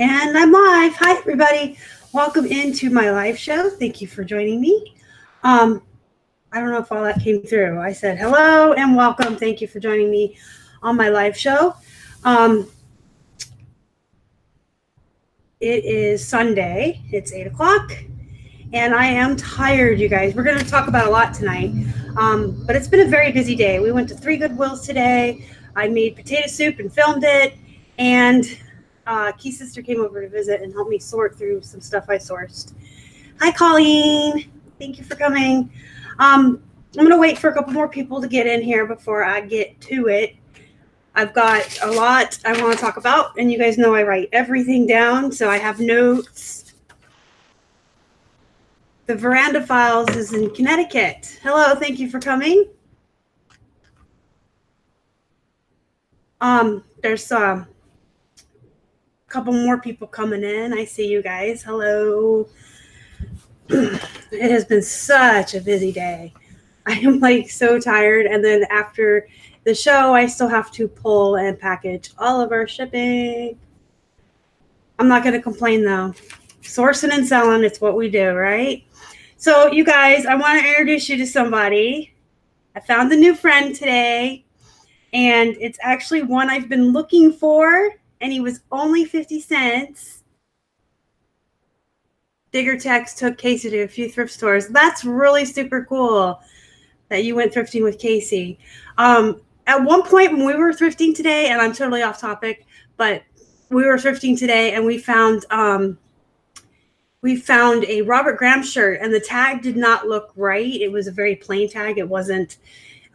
And I'm live. Hi, everybody. Welcome into my live show. Thank you for joining me. I don't know if all that came through. I said hello and welcome. Thank you for joining me on my live show. It is Sunday. It's 8 o'clock. And I am tired, you guys. We're going to talk about a lot tonight. But it's been a very busy day. We went to 3 Goodwills today. I made potato soup and filmed it. And Key's sister came over to visit and helped me sort through some stuff I sourced. Hi, Colleen. Thank you for coming. I'm going to wait for a couple more people to get in here before I get to it. I've got a lot I want to talk about, and you guys know I write everything down, so I have notes. The Veranda Files is in Connecticut. Hello, thank you for coming. There's a couple more people coming in. I see you guys. Hello. It has been such a busy day. I am like so tired, and then after the show, I still have to pull and package all of our shipping. I'm not going to complain though. Sourcing and selling, it's what we do, right? So you guys, I want to introduce you to somebody. I found a new friend today, and it's actually one I've been looking for, and he was only 50 cents. Digger Tex took Casey to a few thrift stores. That's really super cool that you went thrifting with Casey. At one point when we were thrifting today, and I'm totally off topic, but we were thrifting today and we found a Robert Graham shirt, and the tag did not look right. It was a very plain tag. It wasn't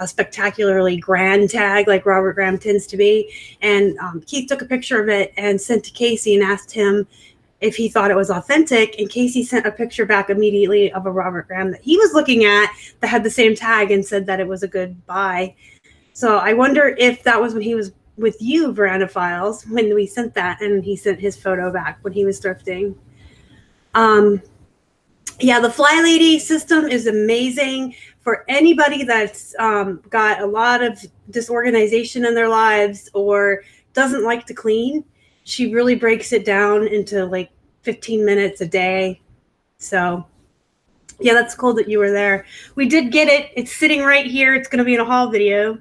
a spectacularly grand tag like Robert Graham tends to be. And Keith took a picture of it and sent to Casey and asked him if he thought it was authentic. And Casey sent a picture back immediately of a Robert Graham that he was looking at that had the same tag and said that it was a good buy. So I wonder if that was when he was with you, Veranda Files, when we sent that, and he sent his photo back when he was thrifting. Yeah, the Fly Lady system is amazing for anybody that's got a lot of disorganization in their lives or doesn't like to clean. She really breaks it down into like 15 minutes a day. So yeah, that's cool that you were there. We did get it. It's sitting right here. It's going to be in a haul video.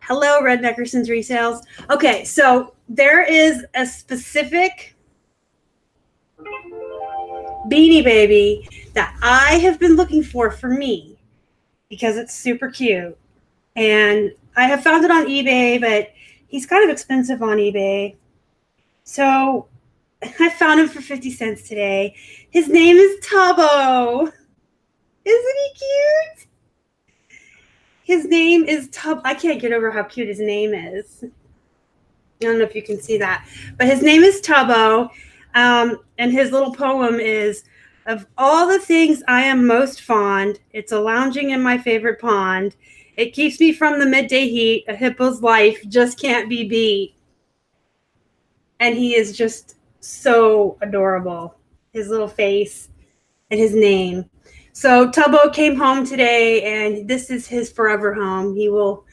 Hello, Red Neckerson's Resales. Okay, so there is a specific Beanie Baby that I have been looking for me because it's super cute. And I have found it on eBay, but he's kind of expensive on eBay. So I found him for 50 cents today. His name is Tubbo. Isn't he cute? His name is Tub. I can't get over how cute his name is. I don't know if you can see that, but his name is Tubbo. And his little poem is, of all the things I am most fond, it's a lounging in my favorite pond. It keeps me from the midday heat. A hippo's life just can't be beat. And he is just so adorable. His little face and his name. So Tubbo came home today, and this is his forever home. He will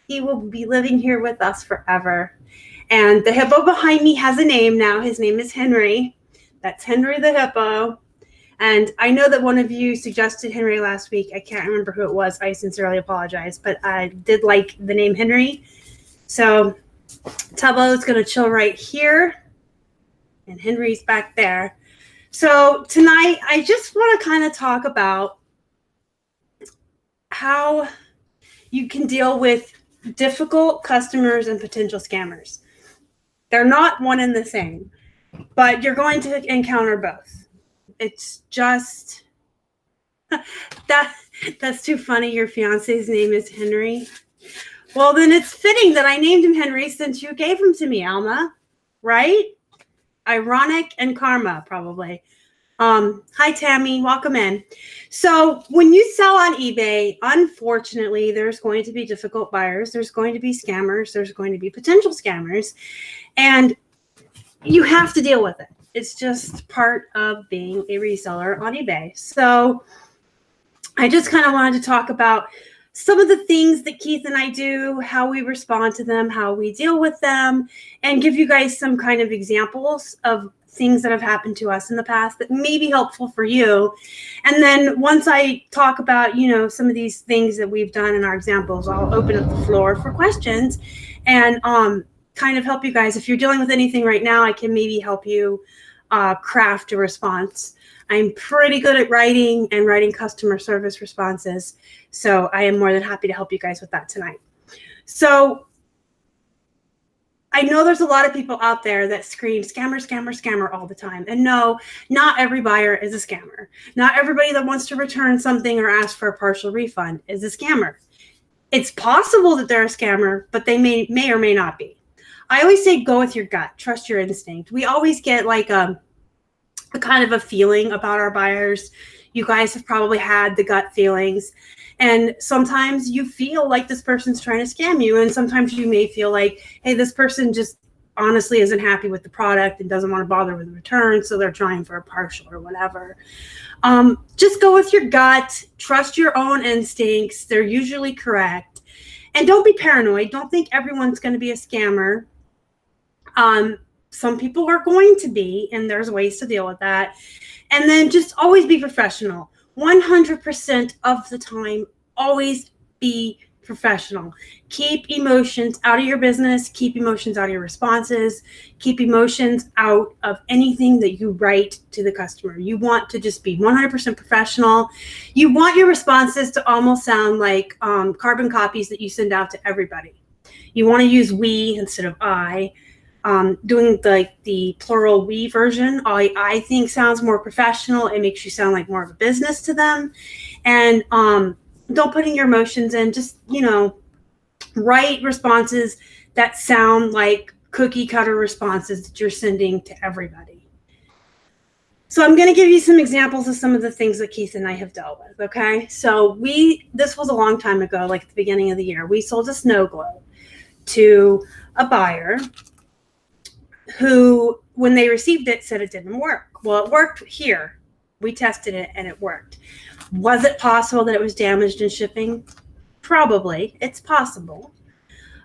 be living here with us forever. And the hippo behind me has a name now. His name is Henry. That's Henry the hippo. And I know that one of you suggested Henry last week. I can't remember who it was. I sincerely apologize, but I did like the name Henry. So Tubbo is going to chill right here, and Henry's back there. So tonight, I just want to kind of talk about how you can deal with difficult customers and potential scammers. They're not one and the same, but you're going to encounter both. It's just that's too funny. Your fiance's name is Henry. Well, then it's fitting that I named him Henry since you gave him to me, Alma, right? Ironic and karma, probably. Hi, Tammy. Welcome in. So when you sell on eBay, unfortunately, there's going to be difficult buyers. There's going to be scammers. There's going to be potential scammers. And you have to deal with it. It's just part of being a reseller on eBay. So I just kind of wanted to talk about some of the things that Keith and I do, how we respond to them, how we deal with them, and give you guys some kind of examples of things that have happened to us in the past that may be helpful for you. And then once I talk about, some of these things that we've done in our examples, I'll open up the floor for questions and kind of help you guys. If you're dealing with anything right now, I can maybe help you craft a response. I'm pretty good at writing customer service responses. So I am more than happy to help you guys with that tonight. So I know there's a lot of people out there that scream scammer, scammer, scammer all the time. And no, not every buyer is a scammer. Not everybody that wants to return something or ask for a partial refund is a scammer. It's possible that they're a scammer, but they may or may not be. I always say go with your gut, trust your instinct. We always get like a kind of a feeling about our buyers. You guys have probably had the gut feelings. And sometimes you feel like this person's trying to scam you. And sometimes you may feel like, hey, this person just honestly isn't happy with the product and doesn't want to bother with the return. So they're trying for a partial or whatever. Just go with your gut. Trust your own instincts. They're usually correct. And don't be paranoid. Don't think everyone's going to be a scammer. Some people are going to be, and there's ways to deal with that. And then just always be professional. 100% of the time, always be professional. Keep emotions out of your business. Keep emotions out of your responses. Keep emotions out of anything that you write to the customer. You want to just be 100% professional. You want your responses to almost sound like carbon copies that you send out to everybody. You want to use we instead of I. Doing the plural we version, I think sounds more professional. It makes you sound like more of a business to them. And don't put in your emotions in. Just, write responses that sound like cookie cutter responses that you're sending to everybody. So I'm going to give you some examples of some of the things that Keith and I have dealt with. Okay. So this was a long time ago, like at the beginning of the year. We sold a snow globe to a buyer who, when they received it, said it didn't work. Well, it worked here. We tested it and it worked. Was it possible that it was damaged in shipping? Probably. It's possible.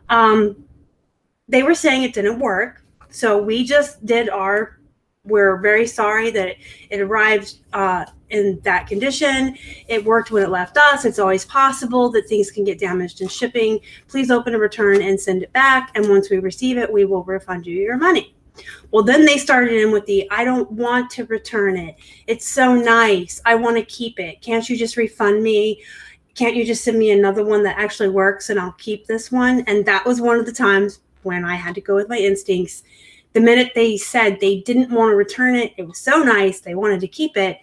They were saying it didn't work. So we just did we're very sorry that it arrived in that condition. It worked when it left us. It's always possible that things can get damaged in shipping. Please open a return and send it back. And once we receive it, we will refund you your money. Well, then they started in with I don't want to return it. It's so nice. I want to keep it. Can't you just refund me? Can't you just send me another one that actually works and I'll keep this one? And that was one of the times when I had to go with my instincts. The minute they said they didn't want to return it, it was so nice, they wanted to keep it.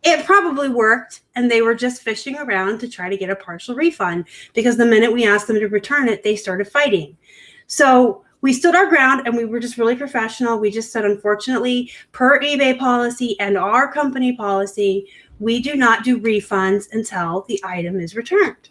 It probably worked, and they were just fishing around to try to get a partial refund, because the minute we asked them to return it, they started fighting. So we stood our ground, and we were just really professional. We just said, unfortunately, per eBay policy and our company policy, we do not do refunds until the item is returned.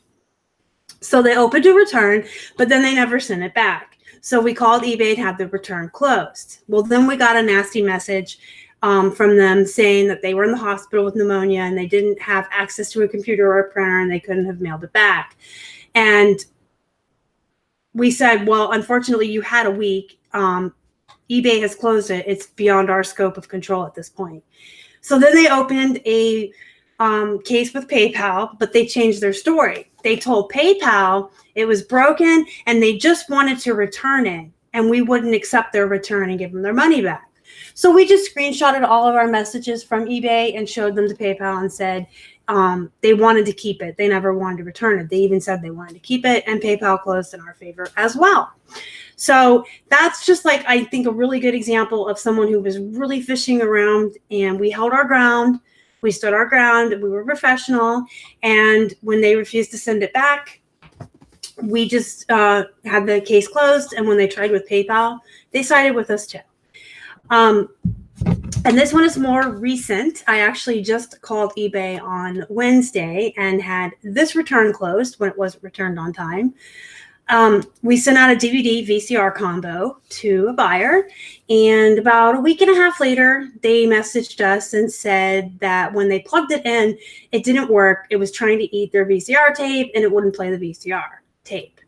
So they opened a return, but then they never sent it back. So we called eBay and had the return closed. Well, then we got a nasty message from them saying that they were in the hospital with pneumonia and they didn't have access to a computer or a printer and they couldn't have mailed it back. And we said, well, unfortunately, you had a week. eBay has closed it. It's beyond our scope of control at this point. So then they opened a case with PayPal, but they changed their story. They told PayPal it was broken and they just wanted to return it, and we wouldn't accept their return and give them their money back. So we just screenshotted all of our messages from eBay and showed them to PayPal and said they wanted to keep it. They never wanted to return it. They even said they wanted to keep it, and PayPal closed in our favor as well. So that's just like, I think, a really good example of someone who was really fishing around, and we held our ground. We stood our ground. We were professional. And when they refused to send it back, we just had the case closed. And when they tried with PayPal, they sided with us too. And this one is more recent. I actually just called eBay on Wednesday and had this return closed when it wasn't returned on time. We sent out a DVD VCR combo to a buyer, and about a week and a half later, they messaged us and said that when they plugged it in, it didn't work. It was trying to eat their VCR tape, and it wouldn't play the VCR tape.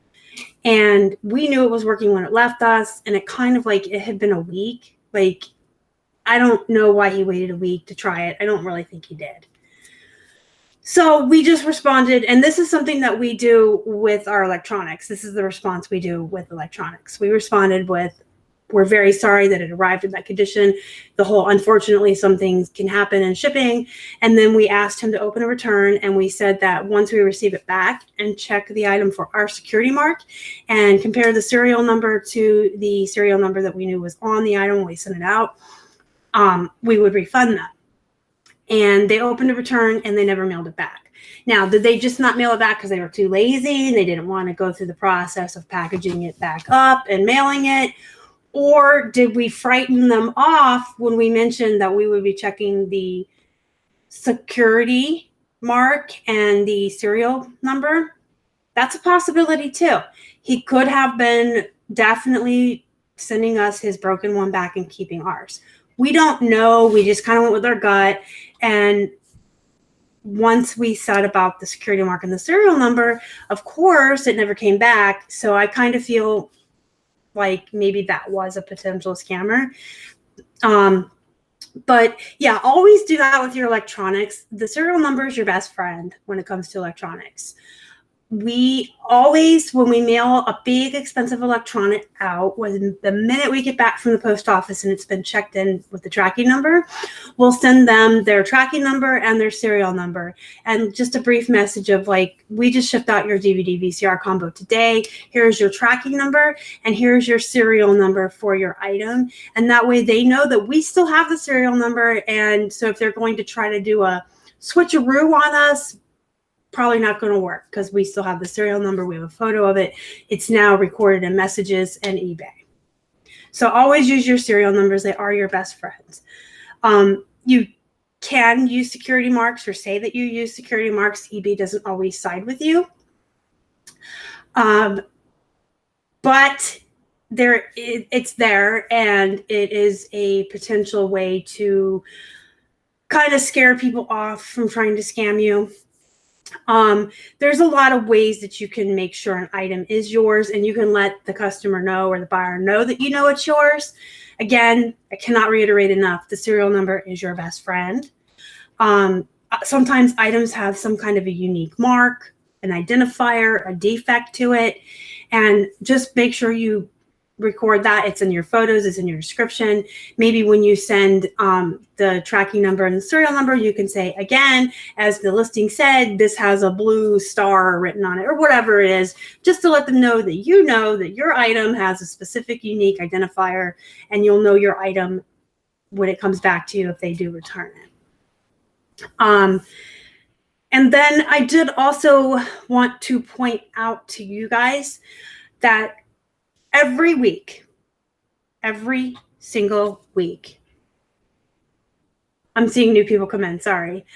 And we knew it was working when it left us, and it kind of like it had been a week. Like, I don't know why he waited a week to try it. I don't really think he did. So we just responded, and this is something that we do with our electronics. This is the response we do with electronics. We responded with, we're very sorry that it arrived in that condition. The whole, unfortunately, some things can happen in shipping. And then we asked him to open a return, and we said that once we receive it back and check the item for our security mark and compare the serial number to the serial number that we knew was on the item when we sent it out, we would refund them. And they opened a return and they never mailed it back. Now, did they just not mail it back because they were too lazy and they didn't want to go through the process of packaging it back up and mailing it? Or did we frighten them off when we mentioned that we would be checking the security mark and the serial number? That's a possibility too. He could have been definitely sending us his broken one back and keeping ours. We don't know. We just kind of went with our gut. And once we said about the security mark and the serial number, of course, it never came back. So I kind of feel like maybe that was a potential scammer. But yeah, always do that with your electronics. The serial number is your best friend when it comes to electronics. We always, when we mail a big expensive electronic out, when the minute we get back from the post office and it's been checked in with the tracking number, we'll send them their tracking number and their serial number. And just a brief message of like, we just shipped out your DVD VCR combo today. Here's your tracking number and here's your serial number for your item. And that way they know that we still have the serial number. And so if they're going to try to do a switcheroo on us, probably not going to work because we still have the serial number. We have a photo of it. It's now recorded in messages and eBay. So always use your serial numbers. They are your best friends. You can use security marks or say that you use security marks. eBay doesn't always side with you. But it's there, and it is a potential way to kind of scare people off from trying to scam you. There's a lot of ways that you can make sure an item is yours, and you can let the customer know or the buyer know that you know it's yours. Again, I cannot reiterate enough, the serial number is your best friend. Sometimes items have some kind of a unique mark, an identifier, a defect to it, and just make sure you record that. It's in your photos, it's in your description. Maybe when you send the tracking number and the serial number, you can say, again, as the listing said, this has a blue star written on it or whatever it is, just to let them know that you know that your item has a specific unique identifier, and you'll know your item when it comes back to you if they do return it. And then I did also want to point out to you guys that every week, every single week, I'm seeing new people come in, sorry.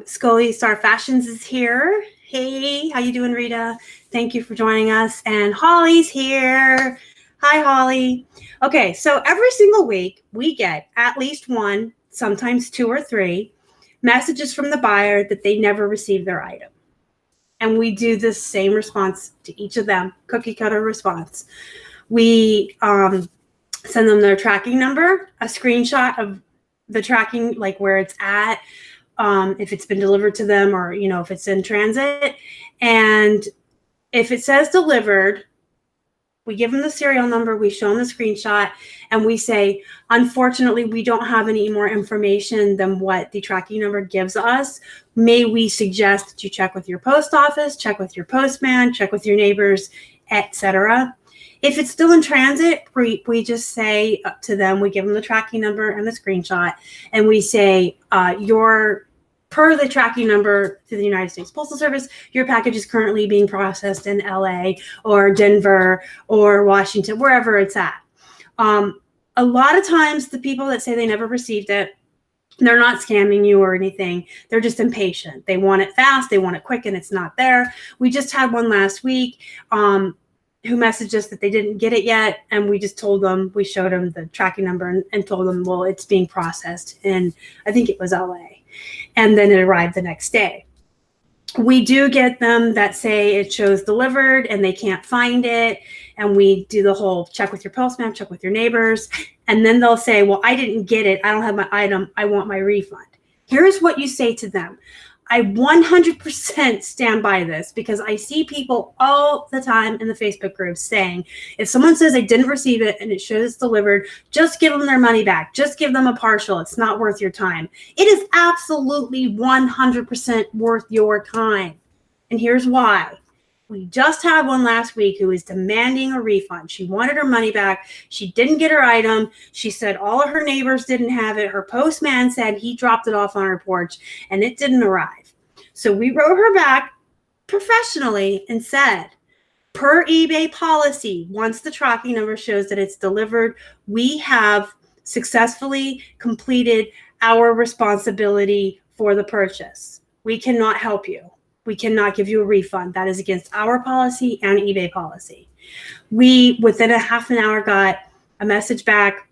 Scully Star Fashions is here. Hey, how you doing, Rita? Thank you for joining us. And Holly's here. Hi, Holly. Okay, so every single week, we get at least one, sometimes two or three, messages from the buyer that they never received their item. And we do this same response to each of them, cookie cutter response. We send them their tracking number, a screenshot of the tracking, like where it's at, if it's been delivered to them, or, you know, if it's in transit. And if it says delivered, we give them the serial number, we show them the screenshot, and we say, unfortunately, we don't have any more information than what the tracking number gives us. May we suggest that you check with your post office, check with your postman, check with your neighbors, etc. If it's still in transit, we just say to them, we give them the tracking number and the screenshot, and we say, per the tracking number to the United States Postal Service, your package is currently being processed in LA or Denver or Washington, wherever it's at. A lot of times the people that say they never received it, they're not scamming you or anything. They're just impatient. They want it fast, they want it quick, and it's not there. We just had one last week. who messaged us that they didn't get it yet. And we just told them, we showed them the tracking number and told them, well, it's being processed. And I think it was LA. And then it arrived the next day. We do get them that say it shows delivered and they can't find it. And we do the whole check with your postman, check with your neighbors. And then they'll say, well, I didn't get it. I don't have my item. I want my refund. Here's what you say to them. I 100% stand by this because I see people all the time in the Facebook groups saying, if someone says they didn't receive it and it shows it's delivered, just give them their money back. Just give them a partial. It's not worth your time. It is absolutely 100% worth your time. And here's why. We just had one last week who was demanding a refund. She wanted her money back. She didn't get her item. She said all of her neighbors didn't have it. Her postman said he dropped it off on her porch and it didn't arrive. So we wrote her back professionally and said, per eBay policy, once the tracking number shows that it's delivered, we have successfully completed our responsibility for the purchase. We cannot help you. We cannot give you a refund. That is against our policy and eBay policy. We, within a half an hour, got a message back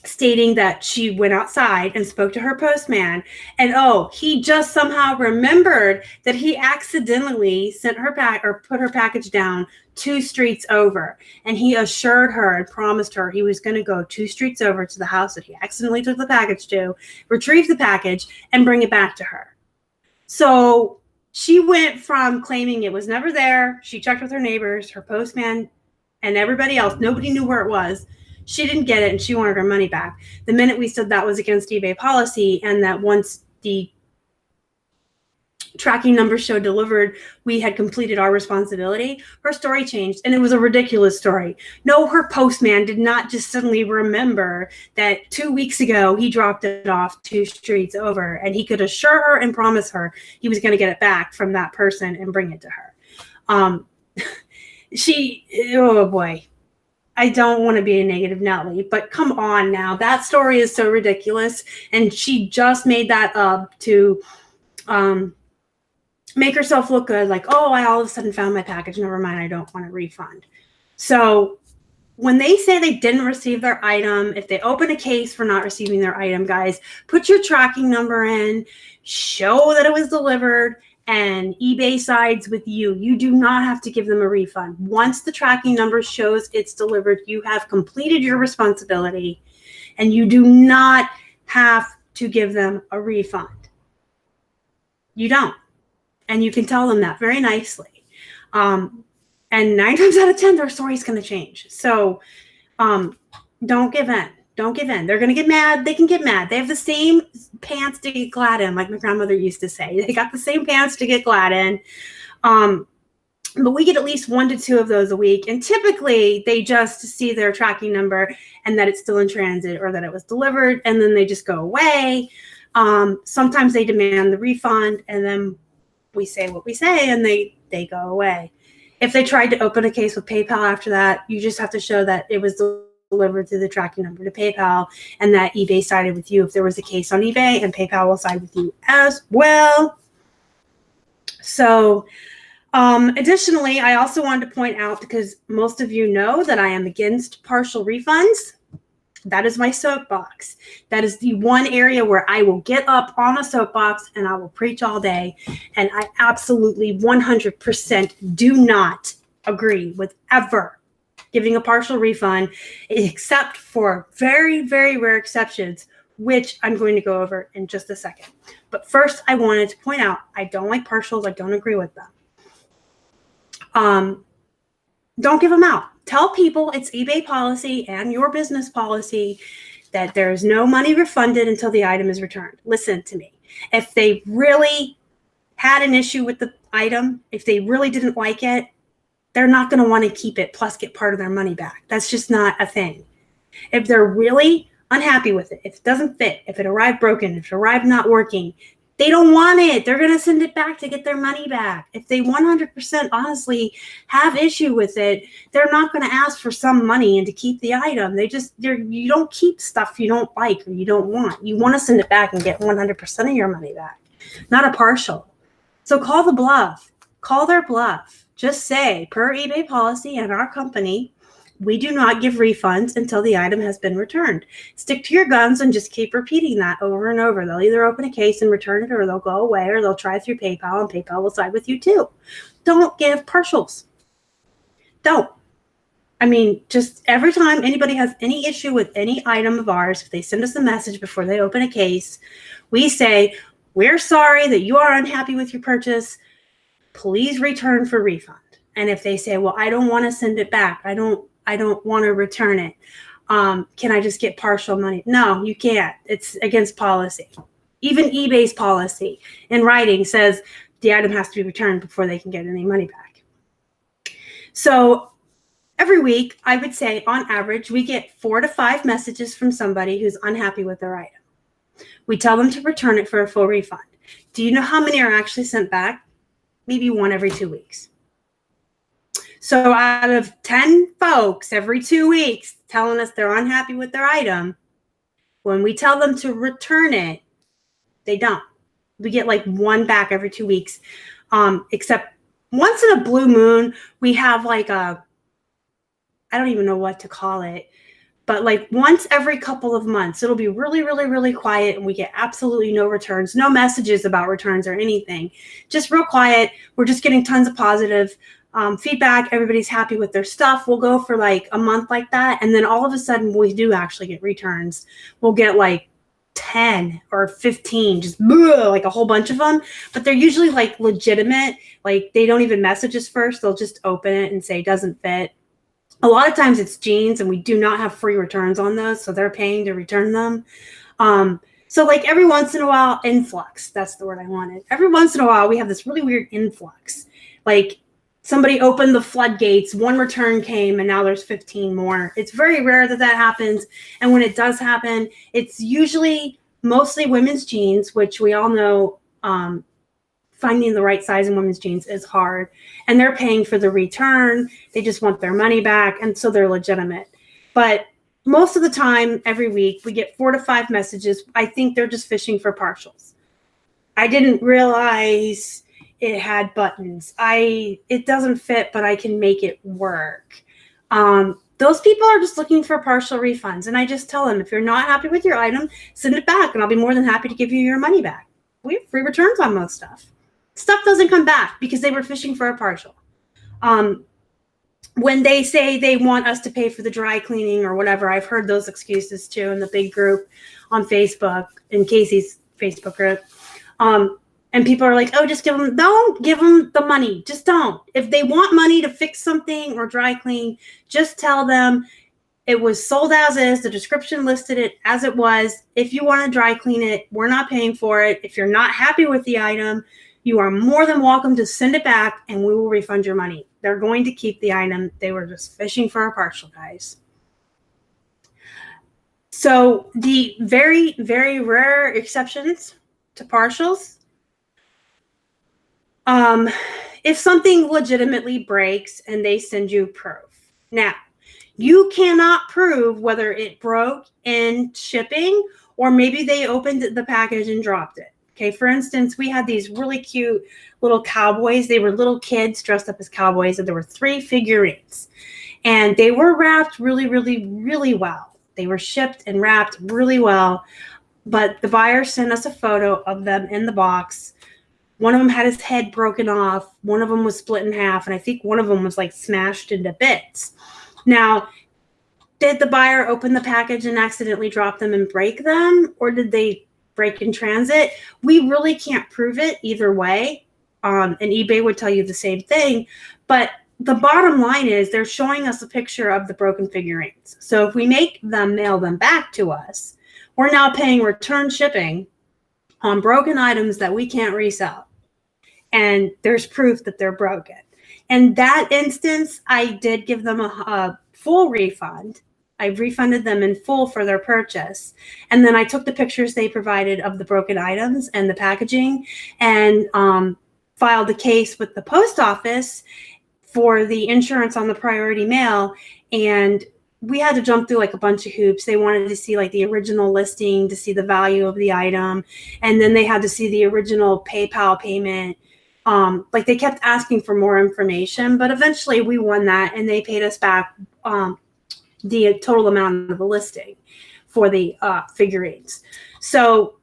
stating that she went outside and spoke to her postman. And he just somehow remembered that he accidentally sent her back or put her package down 2 streets over. And he assured her and promised her he was going to go 2 streets over to the house that he accidentally took the package to, retrieve the package, and bring it back to her. So she went from claiming it was never there. She checked with her neighbors, her postman, and everybody else. Nobody knew where it was. She didn't get it and she wanted her money back. The minute we said that was against eBay policy and that once the tracking number showed delivered, we had completed our responsibility, her story changed. And it was a ridiculous story. No, her postman did not just suddenly remember that 2 weeks ago he dropped it off 2 streets over, and he could assure her and promise her he was going to get it back from that person and bring it to her. Oh boy. I don't want to be a negative Nelly, but come on now. That story is so ridiculous. And she just made that up to make herself look good. Like, I all of a sudden found my package. Never mind. I don't want a refund. So when they say they didn't receive their item, if they open a case for not receiving their item, guys, put your tracking number in, show that it was delivered, and eBay sides with you. You do not have to give them a refund. Once the tracking number shows it's delivered, you have completed your responsibility and you do not have to give them a refund. You don't. And you can tell them that very nicely. And 9 times out of 10, their story's going to change. So don't give in. Don't give in. They're going to get mad. They can get mad. They have the same pants to get glad in, like my grandmother used to say. They got the same pants to get glad in. But we get at least 1 to 2 of those a week. And typically they just see their tracking number and that it's still in transit or that it was delivered. And then they just go away. Sometimes they demand the refund and then we say what we say and they go away. If they tried to open a case with PayPal after that, you just have to show that it was delivered through the tracking number to PayPal and that eBay sided with you if there was a case on eBay, and PayPal will side with you as well. So additionally, I also wanted to point out, because most of you know that I am against partial refunds. That is my soapbox. That is the one area where I will get up on a soapbox and I will preach all day. And I absolutely 100% do not agree with ever giving a partial refund, except for very, very rare exceptions, which I'm going to go over in just a second. But first, I wanted to point out, I don't like partials. I don't agree with them. Don't give them out. Tell people it's eBay policy and your business policy that there is no money refunded until the item is returned. Listen to me. If they really had an issue with the item, if they really didn't like it, they're not going to want to keep it plus get part of their money back. That's just not a thing. If they're really unhappy with it, if it doesn't fit, if it arrived broken, if it arrived not working, they don't want it. They're going to send it back to get their money back. If they 100% honestly have issue with it, they're not going to ask for some money and to keep the item. You don't keep stuff you don't like or you don't want. You want to send it back and get 100% of your money back, not a partial. So call the bluff. Call their bluff. just say, per eBay policy and our company, we do not give refunds until the item has been returned. Stick to your guns and just keep repeating that over and over. They'll either open a case and return it, or they'll go away, or they'll try through PayPal, and PayPal will side with you too. Don't give partials. Don't. I mean, just every time anybody has any issue with any item of ours, if they send us a message before they open a case, we say, we're sorry that you are unhappy with your purchase. Please return for refund. And if they say, well, I don't want to send it back, I don't want to return it, can I just get partial money? No, you can't. It's against policy. Even eBay's policy in writing says the item has to be returned before they can get any money back. So every week, I would say on average, we get 4 to 5 messages from somebody who's unhappy with their item. We tell them to return it for a full refund. Do you know how many are actually sent back? Maybe 1 every 2 weeks. So out of 10 folks every 2 weeks telling us they're unhappy with their item, when we tell them to return it, they don't. We get like 1 back every 2 weeks, except once in a blue moon, we have like I don't even know what to call it, but like once every couple of months, it'll be really, really, really quiet, and we get absolutely no returns, no messages about returns or anything. Just real quiet. We're just getting tons of positive feedback. Everybody's happy with their stuff. We'll go for like a month like that, and then all of a sudden we do actually get returns. We'll get like 10 or 15, just like a whole bunch of them, but they're usually like legitimate. Like they don't even message us first. They'll just open it and say doesn't fit. A lot of times it's jeans, and we do not have free returns on those, so they're paying to return them. So like every once in a while, influx, that's the word I wanted. Every once in a while, we have this really weird influx. Like somebody opened the floodgates, 1 return came, and now there's 15 more. It's very rare that that happens. And when it does happen, it's usually mostly women's jeans, which we all know finding the right size in women's jeans is hard. And they're paying for the return. They just want their money back. And so they're legitimate. But most of the time, every week, we get 4 to 5 messages. I think they're just fishing for partials. I didn't realize it had buttons. It doesn't fit, but I can make it work. Those people are just looking for partial refunds. And I just tell them, if you're not happy with your item, send it back, and I'll be more than happy to give you your money back. We have free returns on most stuff. Stuff doesn't come back because they were fishing for a partial. When they say they want us to pay for the dry cleaning or whatever, I've heard those excuses too in the big group on Facebook, in Casey's Facebook group. And people are like, oh, just don't give them the money. Just don't. If they want money to fix something or dry clean, just tell them it was sold as is. The description listed it as it was. If you want to dry clean it, we're not paying for it. If you're not happy with the item, you are more than welcome to send it back, and we will refund your money. They're going to keep the item. They were just fishing for a partial, guys. So the very, very rare exceptions to partials, if something legitimately breaks and they send you proof. Now, you cannot prove whether it broke in shipping or maybe they opened the package and dropped it. Okay, for instance, we had these really cute little cowboys. They were little kids dressed up as cowboys, and there were 3 figurines. And they were wrapped really, really, really well. They were shipped and wrapped really well. But the buyer sent us a photo of them in the box. One of them had his head broken off. One of them was split in half. And I think one of them was like smashed into bits. Now, did the buyer open the package and accidentally drop them and break them? Or did they break in transit? We really can't prove it either way. And eBay would tell you the same thing. But the bottom line is they're showing us a picture of the broken figurines. So if we make them mail them back to us, we're now paying return shipping on broken items that we can't resell. And there's proof that they're broken. In that instance, I did give them a full refund. I refunded them in full for their purchase. And then I took the pictures they provided of the broken items and the packaging and filed a case with the post office for the insurance on the priority mail. And we had to jump through like a bunch of hoops. They wanted to see like the original listing to see the value of the item. And then they had to see the original PayPal payment. Like they kept asking for more information, but eventually we won that and they paid us back the total amount of the listing for the figurines. So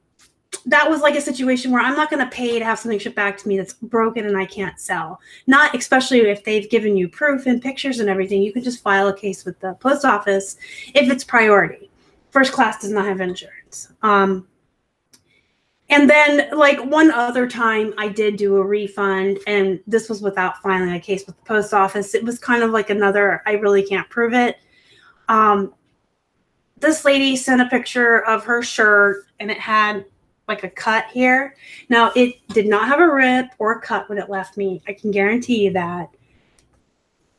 that was like a situation where I'm not going to pay to have something shipped back to me that's broken and I can't sell. Not especially if they've given you proof and pictures and everything. You can just file a case with the post office if it's priority. First class does not have insurance. And then like one other time I did do a refund, and this was without filing a case with the post office. It was kind of like another, I really can't prove it. This lady sent a picture of her shirt and it had like a cut here. Now it did not have a rip or a cut when it left me. I can guarantee you that.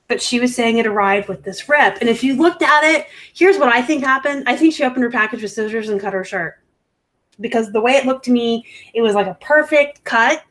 But she was saying it arrived with this rip. And if you looked at it, here's what I think happened. I think she opened her package with scissors and cut her shirt. Because the way it looked to me, it was like a perfect cut.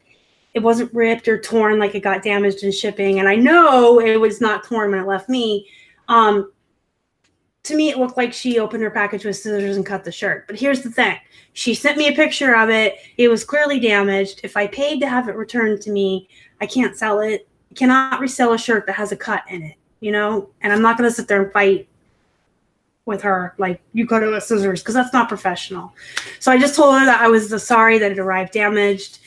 It wasn't ripped or torn like it got damaged in shipping. And I know it was not torn when it left me. To me, it looked like she opened her package with scissors and cut the shirt. But here's the thing. She sent me a picture of it. It was clearly damaged. If I paid to have it returned to me, I can't sell it. I cannot resell a shirt that has a cut in it, you know? And I'm not going to sit there and fight with her like you cut it with scissors, because that's not professional. So I just told her that I was sorry that it arrived damaged.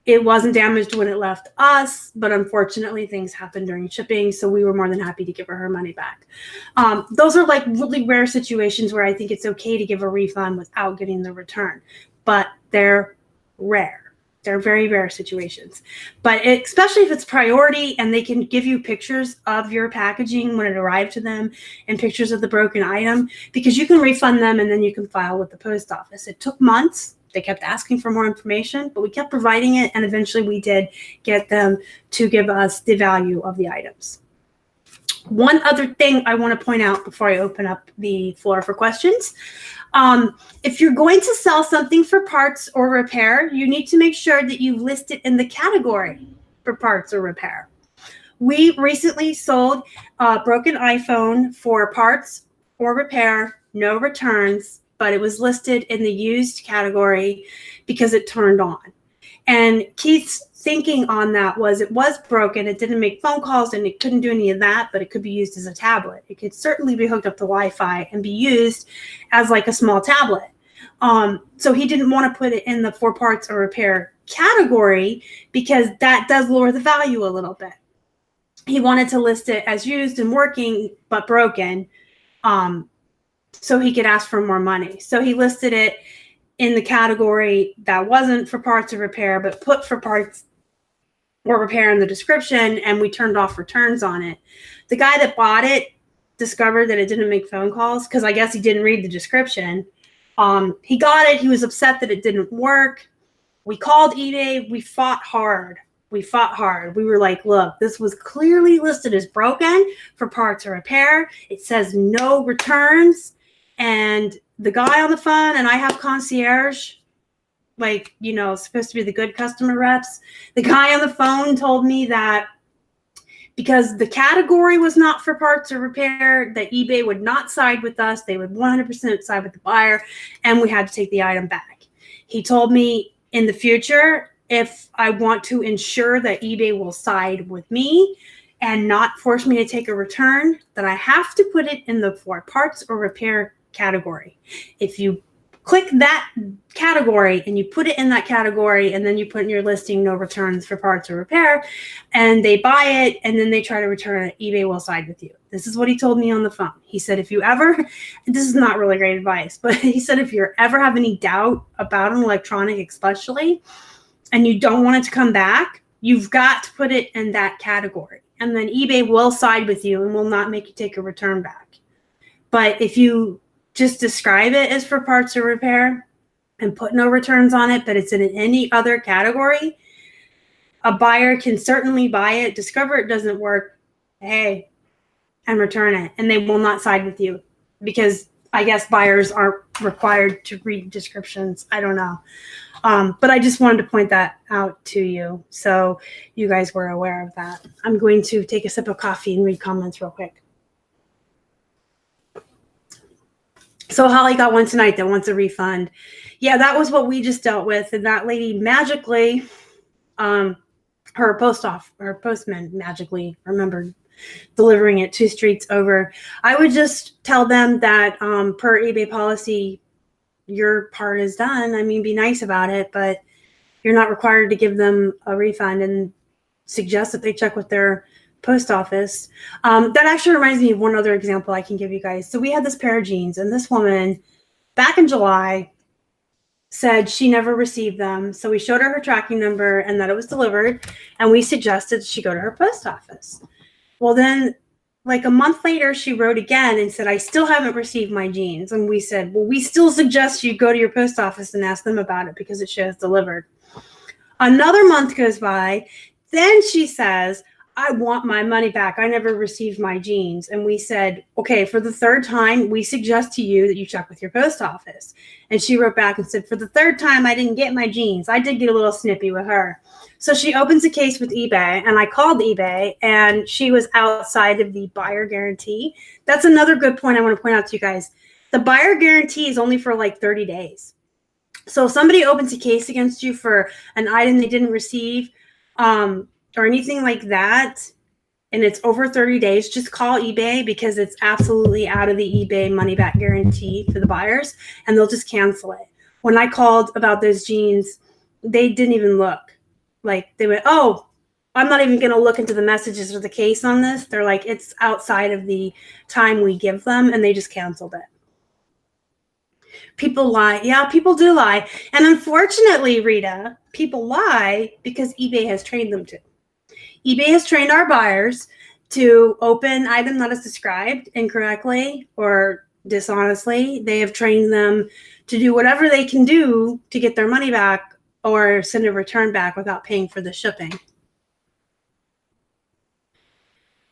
It wasn't damaged when it left us, but unfortunately things happened during shipping, so we were more than happy to give her money back. Those are like really rare situations where I think it's okay to give a refund without getting the return, but they're rare. They're very rare situations. But especially if it's priority and they can give you pictures of your packaging when it arrived to them and pictures of the broken item, because you can refund them and then you can file with the post office. It took months. They kept asking for more information, but we kept providing it, and eventually we did get them to give us the value of the items. One other thing I want to point out before I open up the floor for questions. If you're going to sell something for parts or repair, you need to make sure that you list it in the category for parts or repair. We recently sold a broken iPhone for parts or repair, no returns, but it was listed in the used category because it turned on. And Keith's thinking on that was it was broken. It didn't make phone calls and it couldn't do any of that, but it could be used as a tablet. It could certainly be hooked up to Wi-Fi and be used as like a small tablet. So he didn't want to put it in the for parts or repair category because that does lower the value a little bit. He wanted to list it as used and working, but broken, so he could ask for more money. So he listed it in the category that wasn't for parts or repair, but put for parts or repair in the description, and we turned off returns on it. The guy that bought it discovered that it didn't make phone calls because I guess he didn't read the description. He got it. He was upset that it didn't work. We called eBay. We fought hard. We were like, look, this was clearly listed as broken for parts or repair. It says no returns. And the guy on the phone, and I have concierge, like, you know, supposed to be the good customer reps. The guy on the phone told me that because the category was not for parts or repair, that eBay would not side with us. They would 100% side with the buyer, and we had to take the item back. He told me in the future, if I want to ensure that eBay will side with me and not force me to take a return, that I have to put it in the for parts or repair category. If you click that category and you put it in that category and then you put in your listing no returns for parts or repair, and they buy it and then they try to return it, eBay will side with you. This is what he told me on the phone. He said, if you ever, this is not really great advice, but he said, if you ever have any doubt about an electronic especially, and you don't want it to come back, you've got to put it in that category. And then eBay will side with you and will not make you take a return back. But if you just describe it as for parts or repair and put no returns on it, but it's in any other category, a buyer can certainly buy it, discover it doesn't work, hey, and return it. And they will not side with you because I guess buyers aren't required to read descriptions. I don't know. But I just wanted to point that out to you so you guys were aware of that. I'm going to take a sip of coffee and read comments real quick. So Holly got one tonight that wants a refund. Yeah, that was what we just dealt with. And that lady magically Her postman magically remembered delivering it 2 streets over. I would just tell them that per eBay policy, your part is done. I mean, be nice about it, but you're not required to give them a refund, and suggest that they check with their post office. That actually reminds me of one other example I can give you guys. So we had this pair of jeans, and this woman back in July said she never received them. So we showed her tracking number and that it was delivered, and we suggested she go to her post office. Well, then like a month later, she wrote again and said, I still haven't received my jeans. And we said, well, we still suggest you go to your post office and ask them about it because it shows delivered. Another month goes by. Then she says, I want my money back. I never received my jeans. And we said, okay, for the 3rd time, we suggest to you that you check with your post office. And she wrote back and said, for the 3rd time, I didn't get my jeans. I did get a little snippy with her. So she opens a case with eBay, and I called eBay, and she was outside of the buyer guarantee. That's another good point I want to point out to you guys. The buyer guarantee is only for like 30 days. So if somebody opens a case against you for an item they didn't receive, or anything like that, and it's over 30 days, just call eBay, because it's absolutely out of the eBay money back guarantee for the buyers, and they'll just cancel it. When I called about those jeans, they didn't even look. Like, they went, oh, I'm not even going to look into the messages or the case on this. They're like, it's outside of the time we give them, and they just canceled it. People lie. Yeah, people do lie. And unfortunately, Rita, people lie because eBay has trained them to. eBay has trained our buyers to open item that is described incorrectly or dishonestly. They have trained them to do whatever they can do to get their money back or send a return back without paying for the shipping.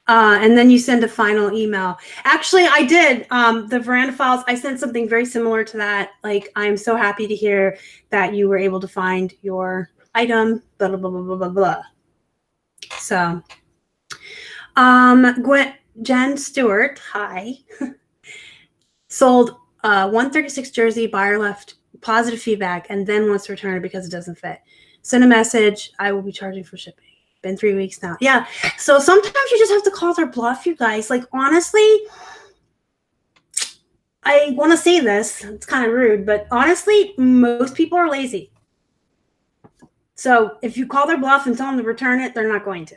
And then you send a final email. Actually, I did. The Veranda Files, I sent something very similar to that. Like, I'm so happy to hear that you were able to find your item, blah, blah, blah, blah, blah, blah, blah. So, Jen Stewart, hi. Sold 136 jersey, buyer left positive feedback, and then wants to return it because it doesn't fit. Send a message. I will be charging for shipping. Been 3 weeks now. Yeah. So sometimes you just have to call their bluff, you guys. Like, honestly, I want to say this. It's kind of rude, but honestly, most people are lazy. So if you call their bluff and tell them to return it, they're not going to.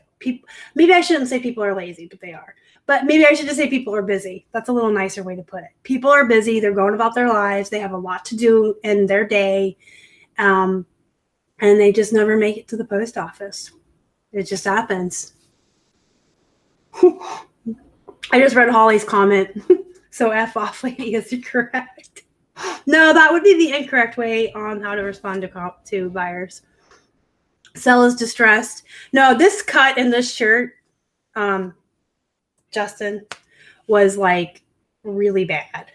Maybe I shouldn't say people are lazy, but they are. But maybe I should just say people are busy. That's a little nicer way to put it. People are busy. They're going about their lives. They have a lot to do in their day. And they just never make it to the post office. It just happens. I just read Holly's comment. So F off, lady, is correct. No, that would be the incorrect way on how to respond to buyers. Sell is distressed. No, this cut in this shirt, Justin, was like really bad.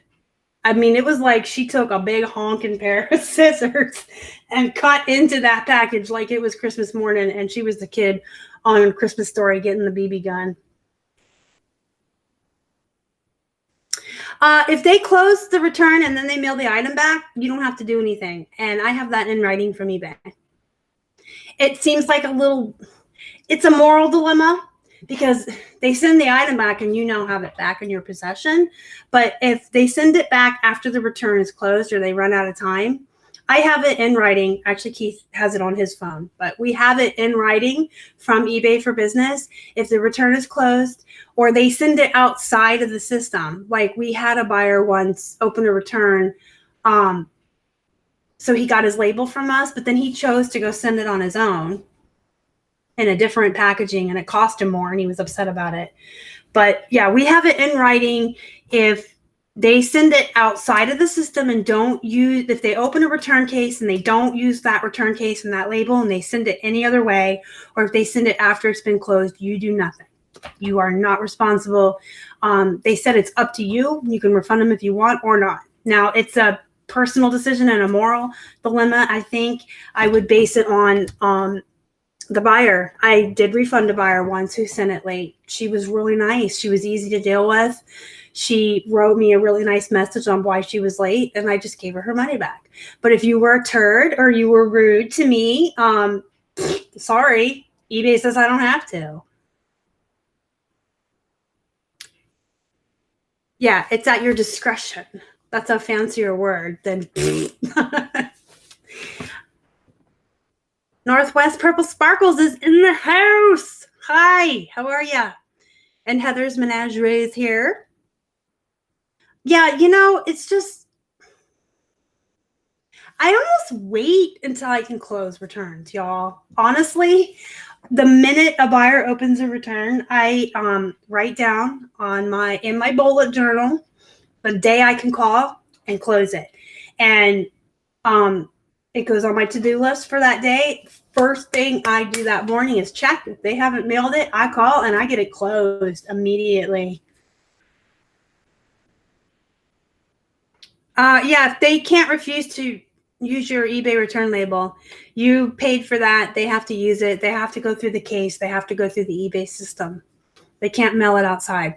I mean, it was like she took a big honking pair of scissors and cut into that package like it was Christmas morning, and she was the kid on Christmas Story getting the BB gun. If they close the return and then they mail the item back, you don't have to do anything. And I have that in writing from eBay. It seems like it's a moral dilemma, because they send the item back and you now have it back in your possession. But if they send it back after the return is closed or they run out of time, I have it in writing. Actually, Keith has it on his phone, but we have it in writing from eBay for Business. If the return is closed or they send it outside of the system, like we had a buyer once open a return. So he got his label from us, but then he chose to go send it on his own in a different packaging, and it cost him more, and he was upset about it. But yeah, we have it in writing. If they send it outside of the system and if they open a return case and they don't use that return case and that label, and they send it any other way, or if they send it after it's been closed, you do nothing. You are not responsible. They said it's up to you. You can refund them if you want or not. Now, it's a personal decision and a moral dilemma. I think I would base it on the buyer. I did refund a buyer once who sent it late. She was really nice. She was easy to deal with. She wrote me a really nice message on why she was late, and I just gave her money back. But if you were a turd or you were rude to me, Sorry, eBay says I don't have to. Yeah, it's at your discretion. That's a fancier word than Northwest Purple Sparkles is in the house. Hi, how are ya? And Heather's Menagerie is here. Yeah, it's just I almost wait until I can close returns, y'all. Honestly, the minute a buyer opens a return, I write down in my bullet journal the day I can call and close it. And it goes on my to-do list for that day. First thing I do that morning is check. If they haven't mailed it, I call and I get it closed immediately. Yeah, if they can't refuse to use your eBay return label, you paid for that. They have to use it. They have to go through the case. They have to go through the eBay system. They can't mail it outside.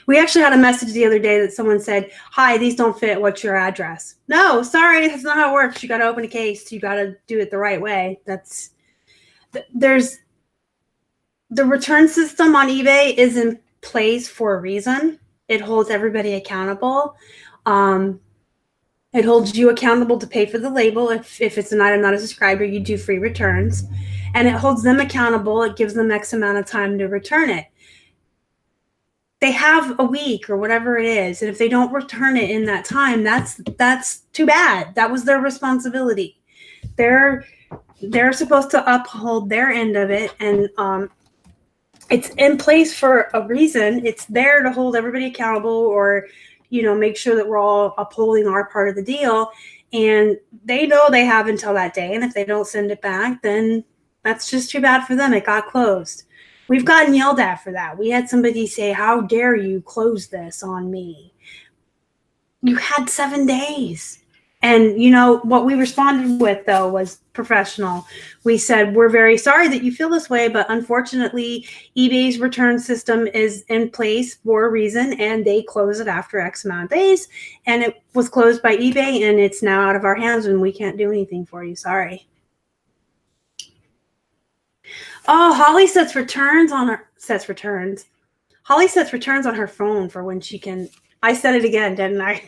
We actually had a message the other day that someone said, "Hi, these don't fit. What's your address?" No, sorry, that's not how it works. You got to open a case. You got to do it the right way. There's the return system on eBay is in place for a reason. It holds everybody accountable. It holds you accountable to pay for the label. If it's an item not a subscriber, you do free returns. And it holds them accountable. It gives them X amount of time to return it. They have a week or whatever it is. And if they don't return it in that time, that's too bad. That was their responsibility. They're supposed to uphold their end of it. And it's in place for a reason. It's there to hold everybody accountable or, make sure that we're all upholding our part of the deal. And they know they have until that day. And if they don't send it back, then that's just too bad for them. It got closed. We've gotten yelled at for that. We had somebody say, "How dare you close this on me?" You had 7 days. And, what we responded with, though, was professional. We said, "We're very sorry that you feel this way, but unfortunately, eBay's return system is in place for a reason, and they close it after X amount of days. And it was closed by eBay, and it's now out of our hands, and we can't do anything for you. Sorry." Oh, Holly sets returns. Holly sets returns on her phone for when she can. I said it again, didn't I?